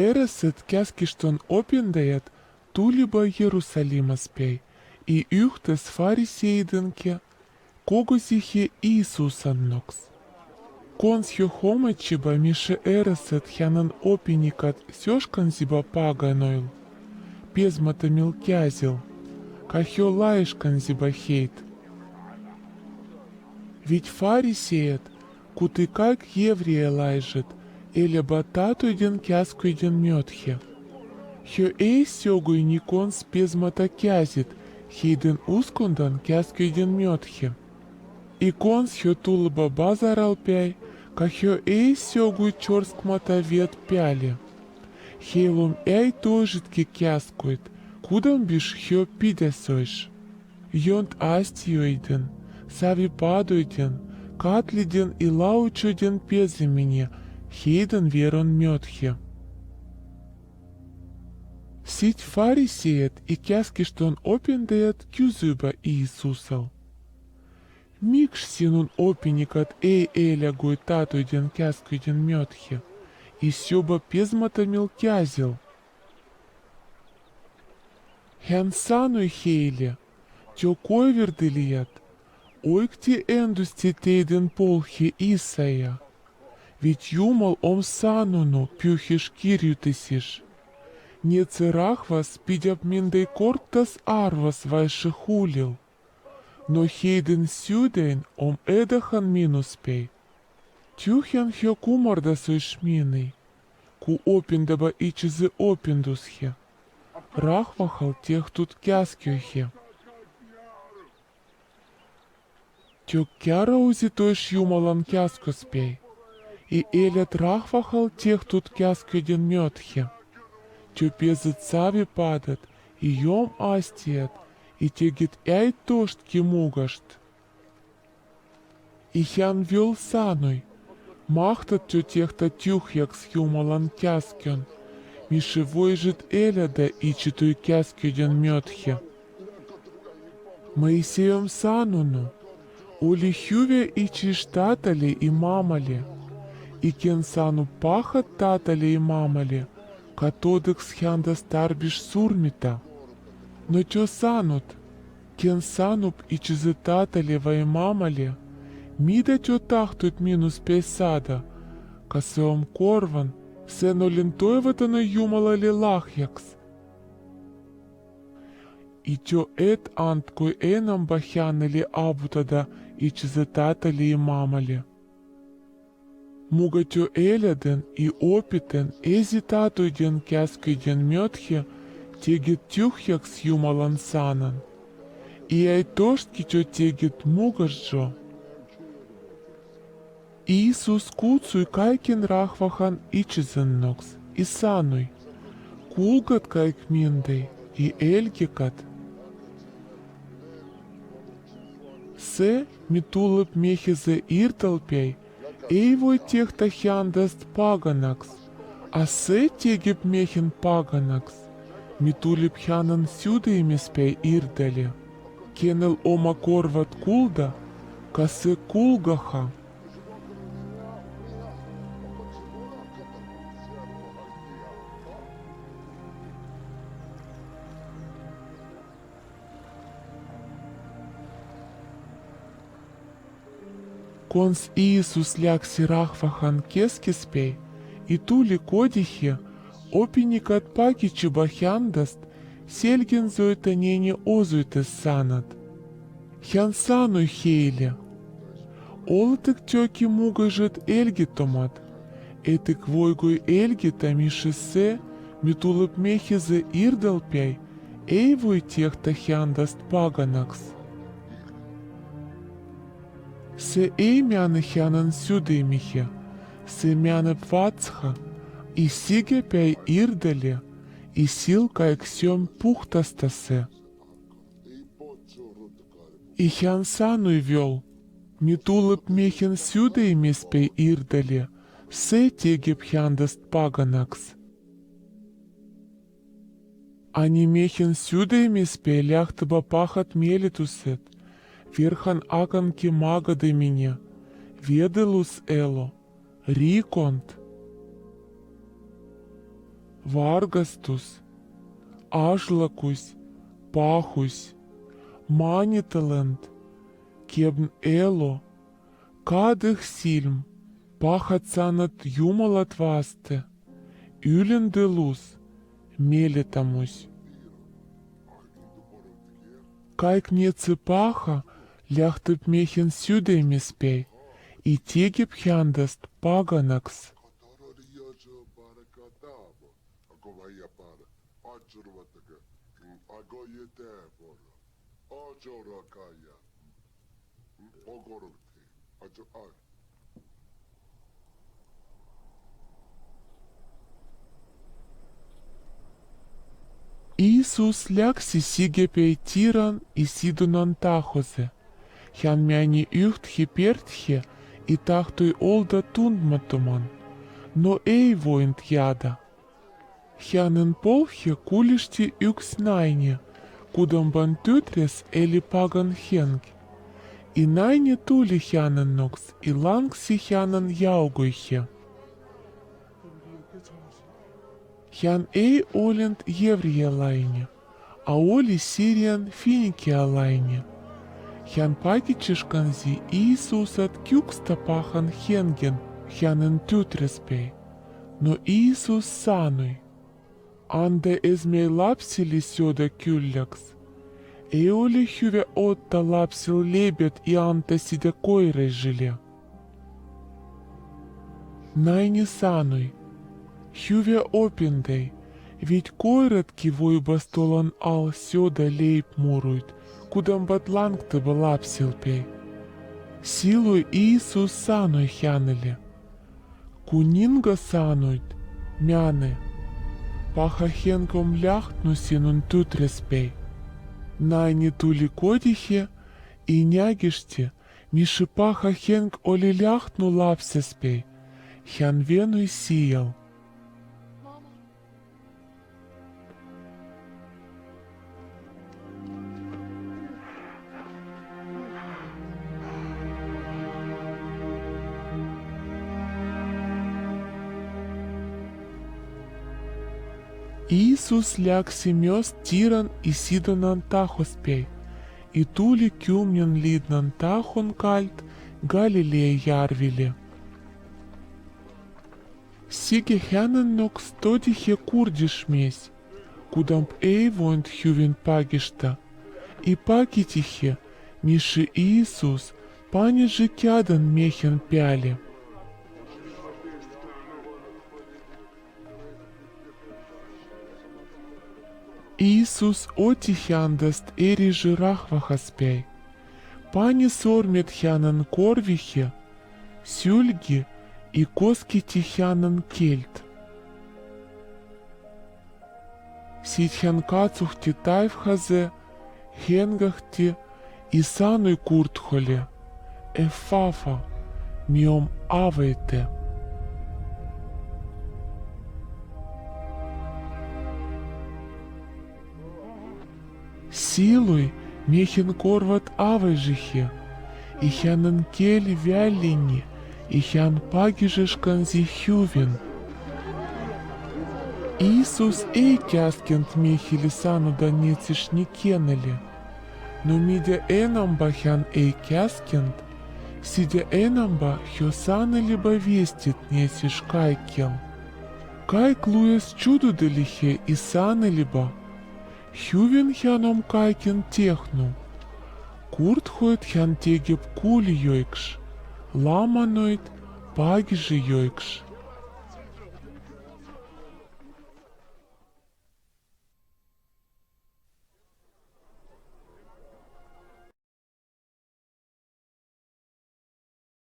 ereset käskiston opintajat tuliba Jerusalimaspei, i yhtes fariseidenke, kogosihe Iisusannoks. Konsjo homachiba miše ereset hänen opinikat sjöskansiba paganoil, piesmatamil käsil, kahjo laiškansiba heit. Ведь фарисеят, куты как еврея лайжет, или бататуйден кяскуйден мётхе. Хё эй сёгуй никон спезмата кязит, хейден ускундан кяскуйден мётхе. И конс хё тулыба базарал пяй, ка хё эй сёгуй чорскмата вет пяли. Хейлум эй тожитки кяскует, кудам биш хё пидесойш. Йонт астиойден, сави падуйден, катлиден и лаучуден пеземине, хейден верон мётхе. Сить фарисеет и кяскиштон опиндеет кюзюба Иисусал. Микш синун опиникат эй элягуй татуйден кяскуйден мётхе, и сёба пезматамил кязил. Хэн сануй хейле, тё койвердылият, ойкти эндусти тейден полхи Исая. Ведь юмал ом сануну пюхиш кирютысиш. Не церах вас пидяп миндей кортас арвас вайши хулил. Но хейден сюдейн ом эдахан минуспей. Тюхян хё кумардасуй шминой. Ку опиндаба ичизы опиндусхе. Рахвахал тех тут кяскюхе. Тё кяра узи тойш юмалан кяскуспей. И элят рахвахал тех тут кяскюден мётхе. Тё пезы цави падат, и йом астиет, и тегит эй тоштки мугашт. И хян вёл сануй, махтат тё техта тюхяк с юмалан кяскюн, мишевой жит эляда и читуй кяскюден мётхе. Моисеем сануну, ули хюве и чиштатали и мамали, и кен сану пахат татали и мамали, катодек схянда старбиш сурмита. Но тё санут, кен сануп и чизытатали вай мамали, мида тё тахтут минус пейсада, касеом корван, сено лентоеватано юмалали лахякс. И тё эт анткой энам бахянали абутада и чизытатали и мамали. Мугатё эляден и опитен эзитатуйден кяскуйден мётхе тегит тюхяк с юмалан санан. И ай тоштки тё тегит мугашджо. Иисус куцуй кайкин рахвахан ичизеннокс и сануй. Кулгат кайк миндей и эльгикат. Се митулып мехизе ирталпей, эйвой тех тахяндаст паганакс, а се тегип мехин паганакс, митулип хянан сюдеймиспей ирдали, кенел ома корват кулда, касе кулгаха. Конс Иисус лякси рахвахан кескиспей, и тули кодихе, опиникат паки чебахяндаст, сельген зойтанене озуйтес санат. Хян сануй хейле. Олатык тёки мугажет эльги томат, этык войгуй эльги тамишесе, митулып мехизе ирдалпяй, эйвуй тех тахяндаст паганакс. Се ей мяны хянан сюдеймихе, се мяны пвацха, и сиге пяй ирдале, и сил кайк сём пухтастасе. И хян сануй вёл, митулып мехин сюдеймиспей ирдале, се тегеп хяндаст паганакс. Ани мехин сюдеймиспей ляхтыба пахат мелитусет, верхан аканки магады меня, веделус эло, риконт. vargastus, ašlakus, pahus, manitelent, kiebn elo, kadeh silm, pahatsanat Jumalat vaste, ylendelus, melitamus. Kaik niecipāha ļahtip miehin sudēmispēj, I tiegip hjandast paganaks. Iisus läksi sigepei tiran I sidunan tahose. Hän meni yhtki perthe I tahtoi olda tundmatuman, no ei voinud jääda. Hänen polhe kuulisti üks naine, kudamban tütres eli pagan henk. I naine tuli hänen noks I langsi hänen jaugoihe. Hän ei olind jevrialaine, a oli Sirian finikialaine. Hän pakičiškansi Iisusat kiukstapahan hengen hänen tytrespei. No Iisus sanoi, ande esmei lapsili sjoda kyllaks. Ei ole hyvä ottaa lapsil leibet I anta sitä koiraisille. Nainen sanoi, hyvä opintai, vid koiratkin voibas tolan al sjoda leipmuruit, kudambat langtaba lapsilpei. Silloin Iisus sanoi hänelle, kuningas sanoit, mene, paha henk on lähtnyt sinun tytrespei. Nainen tuli kotiin I näkisti, missä paha henk oli lähtnyt lapsespei. Hän venui siellä. Iisus läksi myös tiran I sidonan tahospei, I tuli 10 liidnan tahon kalt Galilean järville. Sige hänen noks todihe kurdismies, kudamp ei voinud hyvin pagista, I pakitihe, missä Iisus panisi käden miehen päälle. Iisus otti händast eri rahvahaspei, pani sormet hänen korvihe, sylgi I kosketi hänen kelt. Sit hän katsuhti taivhase, hengahti I sanoi kurtholle, Efafa, miom avaite. Silloin miehen korvat avasihe, I hänen kieli väljeni, I hän pagišeškansi hyvin. Iisus ei käskenyt miehille sanoda netsišnekėneli, no mida enamba hän ei käskenyt, sitä enamba jo saneliba viestit netsiš kaikkial. Kaik lues čududelihe I saneliba, hyvin hän on kaiken tehnyt. Kurthoit hän tegeb kuulijoiks, lamanoit pagižijoiks.